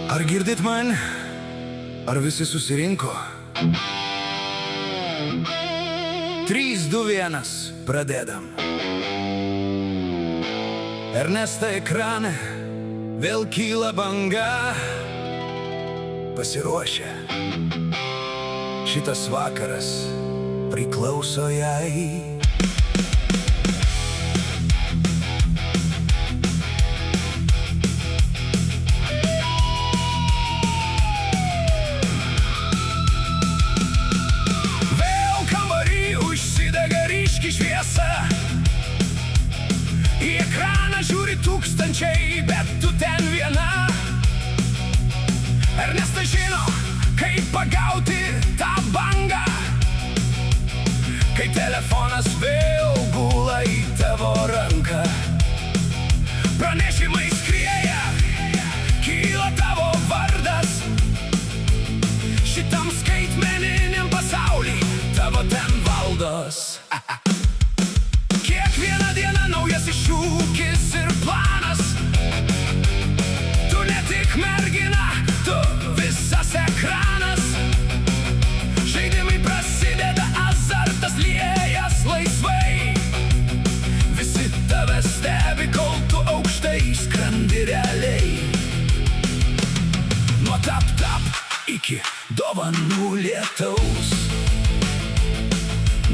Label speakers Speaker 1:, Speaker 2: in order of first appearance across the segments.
Speaker 1: Ar girdit man? Ar visi susirinko? 3, 2, 1, pradedam. Ernesta ekrane, vėl kyla banga. Pasiruošę. Šitas vakaras priklauso jai. Šviesa. Į ekraną žiūri tūkstančiai, bet tu ten viena. Ernesta žino, kaip pagauti tą bangą, kai telefonas vėl gula į tavo ranką. Pranešimai skrieja, kyla tavo vardas. Šitam skaitmeniniam pasauly tavo ten valdos. Kiekvieną dieną naujas iššūkis ir planas. Tu ne tik mergina, tu visas ekranas. Žaidimai prasideda, azartas liejas laisvai. Visi tave stebi, kol tu aukštai skrendi realiai. Nuo tap-tap iki dovanų lietaus.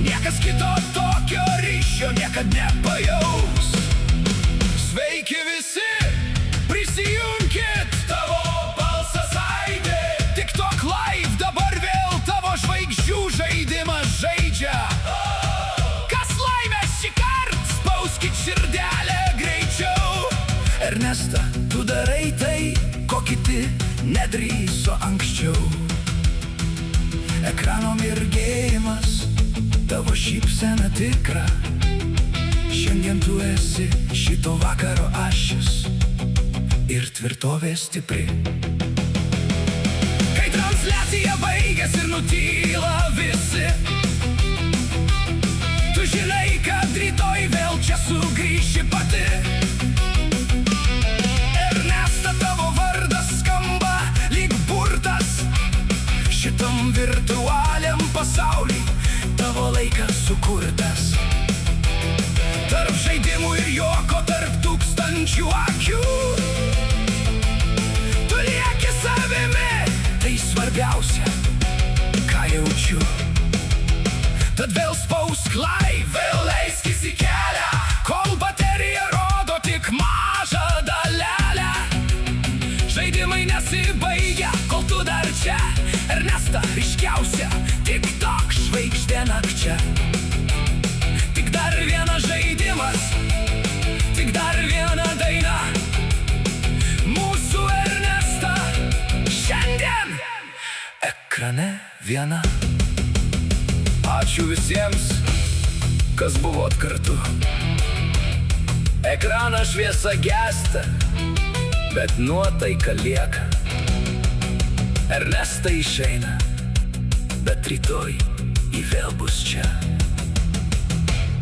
Speaker 1: Niekas kito tokio ryšio niekad nepajaus. Sveiki visi, prisijunkit, tavo balsas aidė. TikTok live dabar vėl tavo žvaigždžių žaidimas žaidžia. Kas laimės šįkart, spauskit širdelę greičiau. Ernesta, tu darai tai, ko kiti nedrįso anksčiau. Ekrano mirgėjimas, tavo šypsena tikra. Šiandien tu esi šito vakaro ašis ir tvirtovė stipri. Kai transliacija baigės ir nutyla visi, tu žinai, kad rytoj vėl čia sugrįši pati. Ernesta, tavo vardas skamba lyg burtas. Šitam virtualiam pasauly tavo laikas sukurtas. Tarp žaidimų ir juoko, tarp tūkstančių akių. Tu lieki savimi, tai svarbiausia, ką jaučiu. Tad vėl spausk live, vėl leiskis į kelią, kol baterija rodo tik mažą dalelę. Žaidimai nesibaigia, kol tu dar čia. Ernesta ryškiausia, TikTok žvaigždė nakčia. Tik dar vienas žaidimas, tik dar viena daina. Mūsų Ernesta šiandien ekrane viena. Ačiū visiems, kas buvot kartu. Ekrano šviesa gęsta, bet nuotaika lieka. Ernesta išeina, bet rytoj ji vėl bus čia.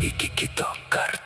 Speaker 1: Iki kito karto.